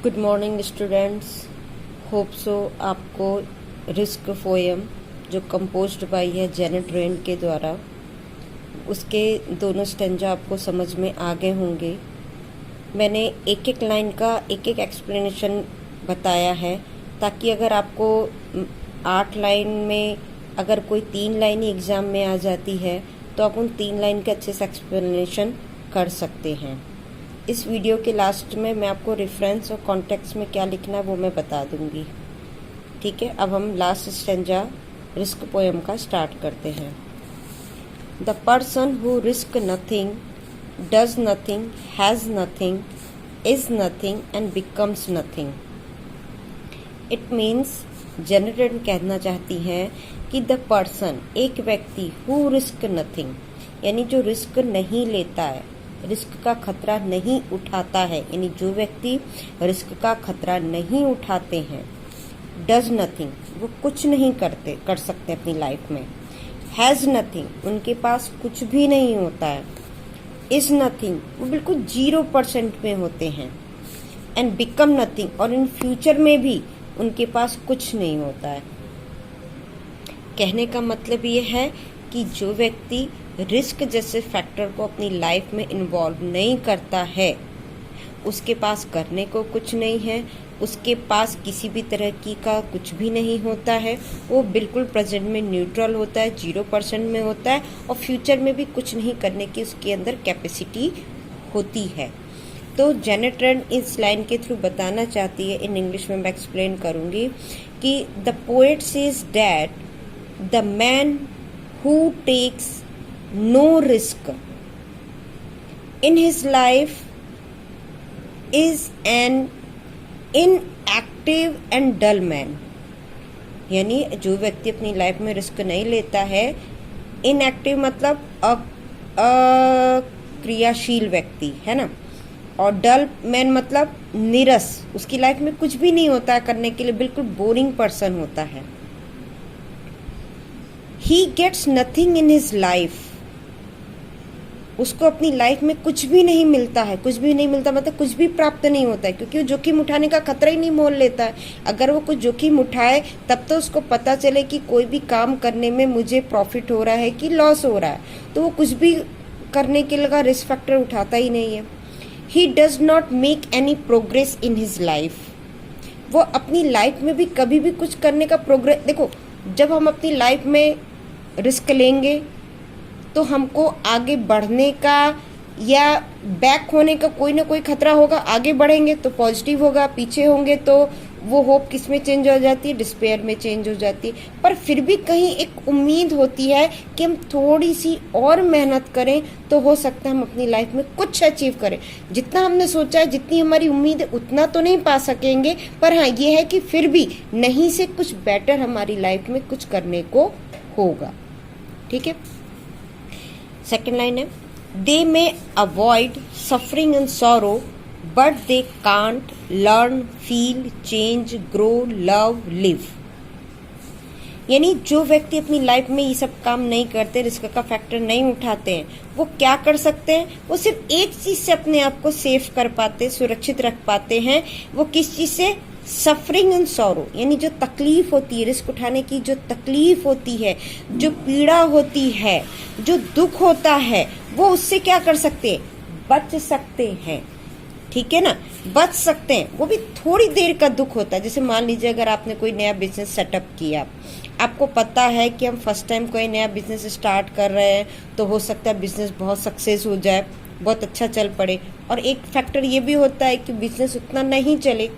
Good morning students. Hope so आपको risk poem जो composed by है जेनेट रेन के द्वारा, उसके दोनों स्टेंजा आपको समझ में आ गए होंगे। मैंने एक एक लाइन का एक एक एक्सप्लेनेशन बताया है ताकि अगर आपको 8 लाइन में अगर कोई 3 लाइन ही एग्ज़ाम में आ जाती है तो आप उन 3 लाइन के अच्छे से एक्सप्लेनेशन कर सकते हैं। इस वीडियो के लास्ट में मैं आपको रेफरेंस और कॉन्टेक्स्ट में क्या लिखना है वो मैं बता दूंगी। ठीक है, अब हम लास्ट स्टेंजा रिस्क पोएम का स्टार्ट करते हैं। The person who risk nothing, does nothing, has nothing, is nothing and becomes nothing. It means generator कहना चाहती है कि द पर्सन, एक व्यक्ति, हु रिस्क नथिंग, यानी जो रिस्क नहीं लेता है, रिस्क का खतरा नहीं उठाता है, यानी जो व्यक्ति रिस्क का खतरा नहीं उठाते हैं, डज नथिंग, वो कुछ नहीं कर सकते अपनी लाइफ में, हैज़ नथिंग, उनके पास कुछ भी नहीं होता है, इज नथिंग, वो बिल्कुल 0% में होते हैं, एंड बिकम नथिंग, और इन फ्यूचर में भी उनके पास कुछ नहीं होता है। कहने का मतलब ये है कि जो व्यक्ति रिस्क जैसे फैक्टर को अपनी लाइफ में इन्वॉल्व नहीं करता है, उसके पास करने को कुछ नहीं है, उसके पास किसी भी तरह की का कुछ भी नहीं होता है, वो बिल्कुल प्रेजेंट में न्यूट्रल होता है, 0% में होता है, और फ्यूचर में भी कुछ नहीं करने की उसके अंदर कैपेसिटी होती है। तो जेनेट रेन इस लाइन के थ्रू बताना चाहती है, इन इंग्लिश में मैं एक्सप्लेन करूंगी, कि the poet says that the man who takes no risk in his life is an inactive and dull man। यानी जो व्यक्ति अपनी लाइफ में रिस्क नहीं लेता है, इनएक्टिव मतलब अक्रियाशील व्यक्ति है ना, और डल मैन मतलब नीरस, उसकी लाइफ में कुछ भी नहीं होता है करने के लिए, बिल्कुल बोरिंग पर्सन होता है। He gets nothing in his life, उसको अपनी लाइफ में कुछ भी नहीं मिलता है, कुछ भी नहीं मिलता मतलब कुछ भी प्राप्त नहीं होता है, क्योंकि वो जोखिम उठाने का खतरा ही नहीं मोल लेता है। अगर वो कुछ जोखिम उठाए तब तो उसको पता चले कि कोई भी काम करने में मुझे प्रॉफिट हो रहा है कि लॉस हो रहा है, तो वो कुछ भी करने के लगा रिस्क फैक्टर उठाता ही नहीं है। He does not make any progress in his life, वो अपनी लाइफ में भी कभी भी कुछ करने का प्रोग्रेस, देखो जब हम अपनी लाइफ में रिस्क लेंगे तो हमको आगे बढ़ने का या बैक होने का कोई ना कोई खतरा होगा। आगे बढ़ेंगे तो पॉजिटिव होगा, पीछे होंगे तो वो होप किस में चेंज हो जाती है, डिस्पेयर में चेंज हो जाती है। पर फिर भी कहीं एक उम्मीद होती है कि हम थोड़ी सी और मेहनत करें तो हो सकता है हम अपनी लाइफ में कुछ अचीव करें। जितना हमने सोचा है, जितनी हमारी उम्मीद है, उतना तो नहीं पा सकेंगे, पर हाँ ये है कि फिर भी नहीं से कुछ बेटर हमारी लाइफ में कुछ करने को होगा। ठीक है, सेकेंड लाइन है, they may avoid suffering and sorrow but they can't learn, feel, change, grow, love, live. यानी जो व्यक्ति अपनी लाइफ में ये सब काम नहीं करते, रिस्क का फैक्टर नहीं उठाते हैं, वो क्या कर सकते हैं? वो सिर्फ एक चीज से अपने आप को सेफ कर पाते, सुरक्षित रख पाते हैं। वो किस चीज से? सफरिंग एंड सॉरो, यानी जो तकलीफ होती है, रिस्क उठाने की जो तकलीफ होती है, जो पीड़ा होती है, जो दुख होता है, वो उससे क्या कर सकते हैं? बच सकते हैं। ठीक है ना, बच सकते हैं। वो भी थोड़ी देर का दुख होता है। जैसे मान लीजिए अगर आपने कोई नया बिजनेस सेटअप किया, आपको पता है कि हम फर्स्ट टाइम कोई नया बिजनेस स्टार्ट कर रहे हैं तो हो सकता है बिजनेस बहुत सक्सेस हो जाए, बहुत अच्छा चल पड़े, और एक फैक्टर ये भी होता है कि बिजनेस उतना नहीं चले।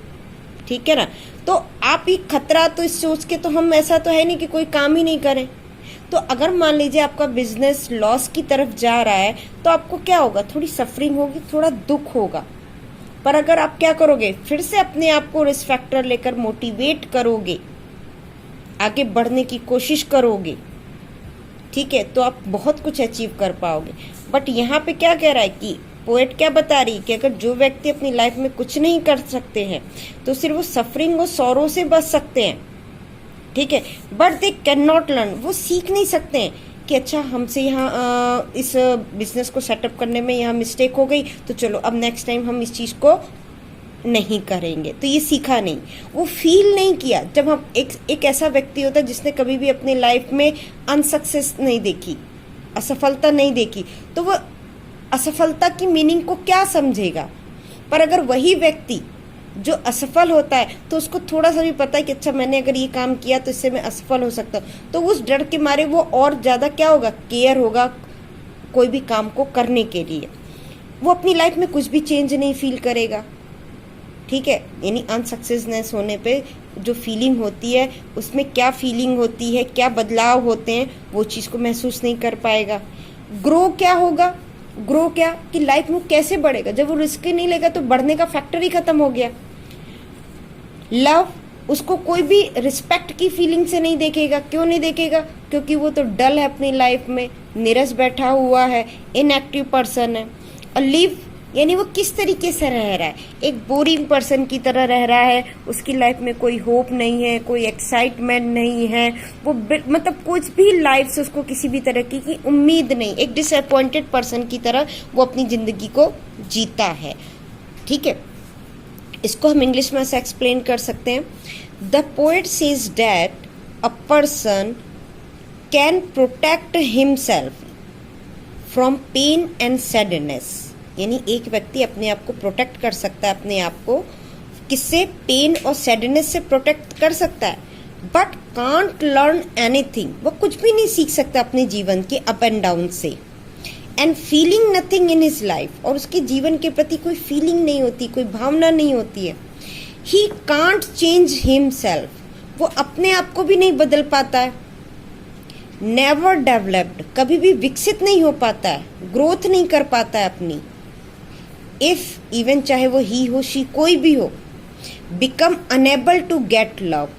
ठीक है ना, तो आप ही खतरा, तो इस सोच के तो हम ऐसा तो है नहीं कि कोई काम ही नहीं करें। तो अगर मान लीजिए आपका बिजनेस लॉस की तरफ जा रहा है तो आपको क्या होगा? थोड़ी सफरिंग होगी, थोड़ा दुख होगा। पर अगर आप क्या करोगे? फिर से अपने आप को रिस्क फैक्टर लेकर मोटिवेट करोगे, आगे बढ़ने की कोशिश करोगे, ठीक है, तो आप बहुत कुछ अचीव कर पाओगे। बट यहाँ पे क्या कह रहा है कि पोएट क्या बता रही है कि अगर जो व्यक्ति अपनी लाइफ में कुछ नहीं कर सकते हैं तो सिर्फ वो सफरिंग और सौरों से बच सकते हैं। ठीक है, but they can not learn, वो सीख नहीं सकते हैं कि अच्छा हमसे यहाँ इस बिजनेस को सेटअप करने में यहाँ मिस्टेक हो गई, तो चलो अब नेक्स्ट टाइम हम इस चीज़ को नहीं करेंगे। तो ये सीखा नहीं, वो फील नहीं किया। जब हम एक ऐसा व्यक्ति होता है जिसने कभी भी अपनी लाइफ में अनसक्सेस नहीं देखी, असफलता नहीं देखी, तो वो असफलता की मीनिंग को क्या समझेगा। पर अगर वही व्यक्ति जो असफल होता है तो उसको थोड़ा सा भी पता है कि अच्छा मैंने अगर ये काम किया तो इससे मैं असफल हो सकता हूँ, तो उस डर के मारे वो और ज़्यादा क्या होगा, केयर होगा कोई भी काम को करने के लिए। वो अपनी लाइफ में कुछ भी चेंज नहीं फील करेगा। ठीक है, यानी अनसक्सेसनेस होने पे जो फीलिंग होती है, उसमें क्या फीलिंग होती है, क्या बदलाव होते हैं, वो चीज़ को महसूस नहीं कर पाएगा। ग्रो क्या होगा, ग्रो क्या कि लाइफ में कैसे बढ़ेगा। जब वो रिस्क ही नहीं लेगा तो बढ़ने का फैक्टर ही खत्म हो गया। लव, उसको कोई भी रिस्पेक्ट की फीलिंग से नहीं देखेगा। क्यों नहीं देखेगा, क्योंकि वो तो डल है अपनी लाइफ में, नीरस बैठा हुआ है, इनएक्टिव पर्सन है। और लिव यानी वो किस तरीके से रह रहा है, एक बोरिंग पर्सन की तरह रह रहा है। उसकी लाइफ में कोई होप नहीं है, कोई एक्साइटमेंट नहीं है, वो मतलब कुछ भी लाइफ से उसको किसी भी तरह की उम्मीद नहीं, एक डिसअपॉइंटेड पर्सन की तरह वो अपनी जिंदगी को जीता है। ठीक है, इसको हम इंग्लिश में ऐसा एक्सप्लेन कर सकते हैं, the poet says that a person can protect himself from pain and sadness. यानी एक व्यक्ति अपने आप को प्रोटेक्ट कर सकता है, अपने आप को किससे, पेन और सैडनेस से प्रोटेक्ट कर सकता है, बट कांट लर्न एनीथिंग, वो कुछ भी नहीं सीख सकता अपने जीवन के अप एंड डाउन से। And feeling nothing in his life, और उसके जीवन के प्रति कोई फीलिंग नहीं होती, कोई भावना नहीं होती है। ही कांट चेंज हिमसेल्फ, वो अपने आप को भी नहीं बदल पाता है। नेवर डेवलप्ड, कभी भी विकसित नहीं हो पाता है, ग्रोथ नहीं कर पाता है अपनी। इफ इवन, चाहे वो ही हो, शी, कोई भी हो, become unable to get love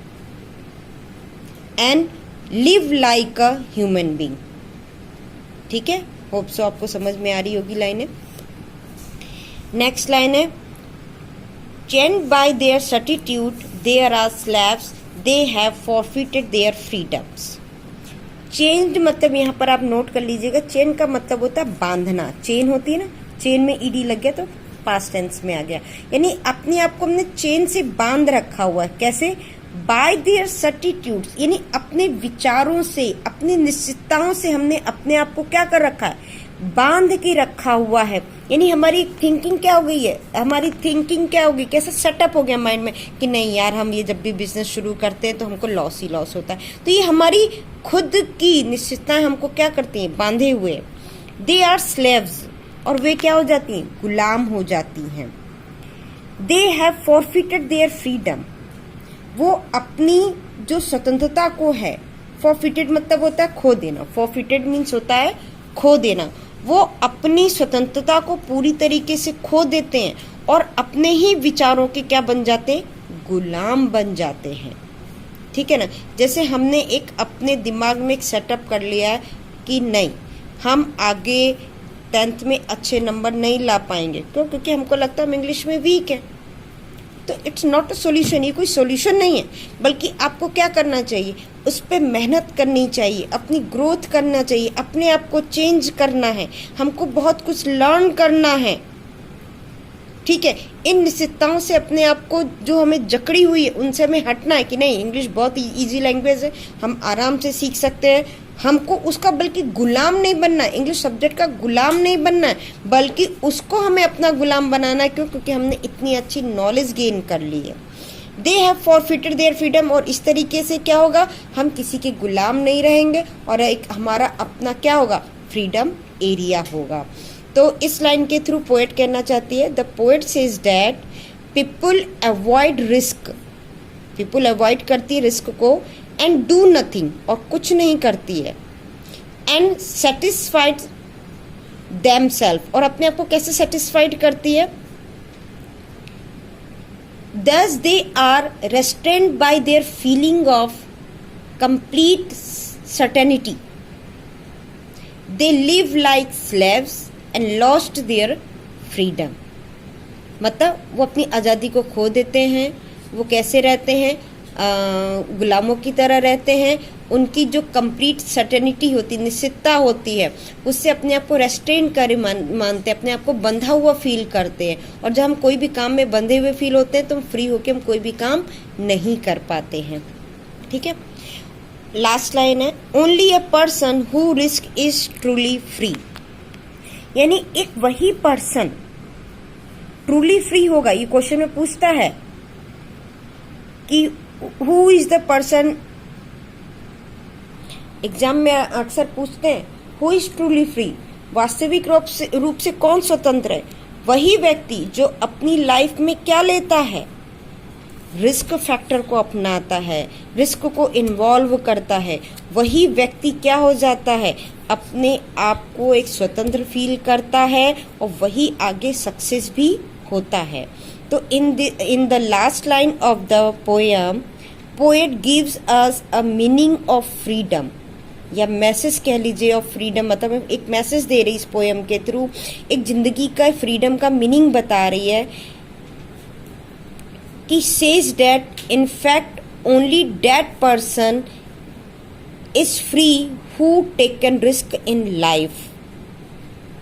and live like a human being. ठीक है, होप सो आपको समझ में आ रही होगी लाइनें। नेक्स्ट लाइन है, chained by their certitude there are slaves, they have forfeited their freedoms. Change मतलब यहाँ पर आप नोट कर लीजिएगा, चेन का मतलब होता है बांधना। चेन होती है ना, चेन में ईडी लग गया तो पास्ट टेंस में आ गया, यानी अपने आप को हमने चेन से बांध रखा हुआ है। कैसे, बाय देयर सर्टिट्यूड्स, यानी अपने विचारों से, अपनी निश्चितताओं से हमने अपने आप को क्या कर रखा है, बांध के रखा हुआ है। यानी हमारी थिंकिंग क्या हो गई है, हमारी थिंकिंग क्या होगी, कैसा सेटअप हो गया माइंड में कि नहीं यार, हम ये जब भी बिजनेस शुरू करते हैं तो हमको लॉस ही लॉस होता है। तो ये हमारी खुद की निश्चितताएं हमको क्या करती हैं, बांधे हुए। दे आर स्लेव्स, और वे क्या हो जाती हैं, गुलाम हो जाती हैं। दे हैव फॉरफिटेड देयर फ्रीडम, वो अपनी जो स्वतंत्रता को है, फॉरफिटेड मतलब होता है खो देना, फॉरफिटेड मीन्स होता है खो देना, वो अपनी स्वतंत्रता को पूरी तरीके से खो देते हैं और अपने ही विचारों के क्या बन जाते हैं, गुलाम बन जाते हैं। ठीक है ना, जैसे हमने एक अपने दिमाग में एक सेटअप कर लिया है कि नहीं, हम आगे 10th में अच्छे नंबर नहीं ला पाएंगे। क्यों, क्योंकि हमको लगता है हम इंग्लिश में वीक है। तो इट्स नॉट अ सॉल्यूशन, ये कोई सॉल्यूशन नहीं है, बल्कि आपको क्या करना चाहिए, उस पर मेहनत करनी चाहिए, अपनी ग्रोथ करना चाहिए, अपने आप को चेंज करना है, हमको बहुत कुछ लर्न करना है। ठीक है, इन निश्चितताओं से अपने आप को जो हमें जकड़ी हुई है उनसे हमें हटना है कि नहीं, इंग्लिश बहुत इजी लैंग्वेज है, हम आराम से सीख सकते हैं। हमको उसका बल्कि गुलाम नहीं बनना है, इंग्लिश सब्जेक्ट का गुलाम नहीं बनना है, बल्कि उसको हमें अपना गुलाम बनाना है। क्यों, क्योंकि हमने इतनी अच्छी नॉलेज गेन कर ली है। दे हैव फॉरफिटेड देयर फ्रीडम, और इस तरीके से क्या होगा, हम किसी के गुलाम नहीं रहेंगे और एक हमारा अपना क्या होगा, फ्रीडम एरिया होगा। तो इस लाइन के थ्रू पोएट कहना चाहती है, the poet says that people avoid risk, people avoid करती है रिस्क को, एंड डू नथिंग, और कुछ नहीं करती है, एंड सेटिस्फाइड देमसेल्फ, और अपने आप को कैसे सेटिस्फाइड करती है, thus they are restrained by their feeling of complete certainty, they live like slaves and lost their freedom। मतलब वो अपनी आज़ादी को खो देते हैं, वो कैसे रहते हैं, गुलामों की तरह रहते हैं, उनकी जो कंप्लीट सर्टेनिटी होती, निश्चितता होती है, उससे अपने आप को रेस्ट्रेन करे मानते हैं, अपने आप को बंधा हुआ फील करते हैं। और जब हम कोई भी काम में बंधे हुए फील होते हैं तो हम फ्री होकर हम कोई भी काम नहीं कर पाते हैं। ठीक है, लास्ट लाइन है, only a person who risk is truly free. यानी एक वही पर्सन ट्रूली फ्री होगा। ये क्वेश्चन में पूछता है कि who is the person, exam में अक्सर पूछते हैं हु इज ट्रूली फ्री, वास्तविक रूप से कौन स्वतंत्र है। वही व्यक्ति जो अपनी लाइफ में क्या लेता है, रिस्क फैक्टर को अपनाता है, रिस्क को इन्वॉल्व करता है, वही व्यक्ति क्या हो जाता है, अपने आप को एक स्वतंत्र फील करता है और वही आगे सक्सेस भी होता है। तो in the last line of the poem, poet gives us a meaning of freedom, या मैसेज कह लीजिए ऑफ फ्रीडम, मतलब एक मैसेज दे रही इस पोएम के थ्रू, एक जिंदगी का फ्रीडम का मीनिंग बता रही है कि says that in fact only that person is free who taken risk in life.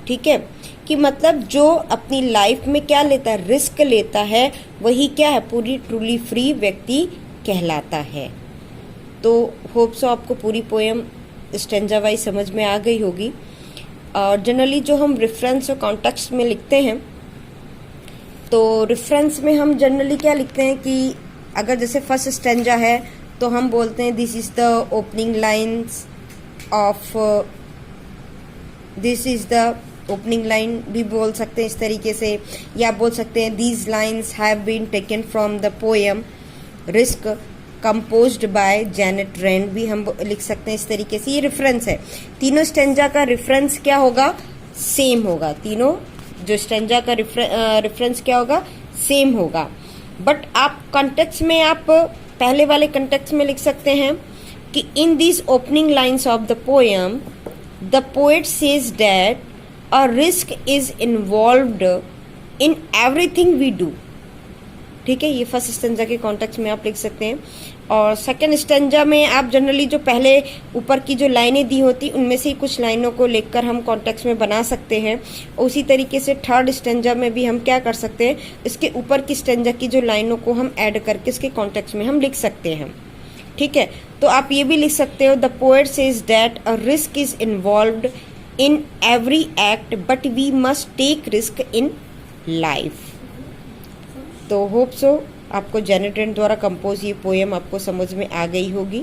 ठीक है, कि मतलब जो अपनी लाइफ में क्या लेता है, रिस्क लेता है, वही क्या है, पूरी ट्रूली फ्री व्यक्ति कहलाता है। तो होप सो आपको पूरी पोएम स्टेंजा वाइज समझ में आ गई होगी। और जनरली जो हम रेफरेंस और कॉन्टेक्स्ट में लिखते हैं, तो रेफरेंस में हम जनरली क्या लिखते हैं कि अगर जैसे फर्स्ट स्टेंजा है तो हम बोलते हैं this is the opening lines of, this is the opening line भी बोल सकते हैं इस तरीके से, या बोल सकते हैं these lines have been taken from the poem risk composed by Janet Rand, भी हम लिख सकते हैं इस तरीके से। ये रेफरेंस है। तीनों स्टेंजा का रेफरेंस क्या होगा, सेम होगा। तीनों जो स्टेंजा का रेफरेंस क्या होगा, सेम होगा। बट आप कॉन्टेक्स्ट में, आप पहले वाले कॉन्टेक्स्ट में लिख सकते हैं कि in this opening lines of the poem the poet says that a risk is involved in everything we do। ठीक है, ये फर्स्ट स्टेंजा के कॉन्टेक्स्ट में आप लिख सकते हैं। और सेकंड स्टेंजा में आप जनरली जो पहले ऊपर की जो लाइनें दी होती उनमें से कुछ लाइनों को लेकर हम कॉन्टेक्स्ट में बना सकते हैं। उसी तरीके से थर्ड स्टेंजा में भी हम क्या कर सकते हैं, इसके ऊपर की स्टेंजा की जो लाइनों को हम ऐड करके इसके कॉन्टेक्स्ट में हम लिख सकते हैं। ठीक है, तो आप ये भी लिख सकते हो the poet says that a risk is involved in every act but we must take risk in life। तो होप सो आपको जैनेट रैंड द्वारा कंपोज ये पोएम आपको समझ में आ गई होगी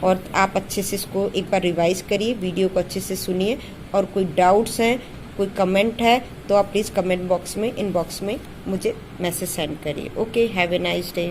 और आप अच्छे से इसको एक बार रिवाइज करिए, वीडियो को अच्छे से सुनिए। और कोई डाउट्स हैं, कोई कमेंट है तो आप प्लीज़ कमेंट बॉक्स में, इनबॉक्स में मुझे मैसेज सेंड करिए। Okay, have a nice day.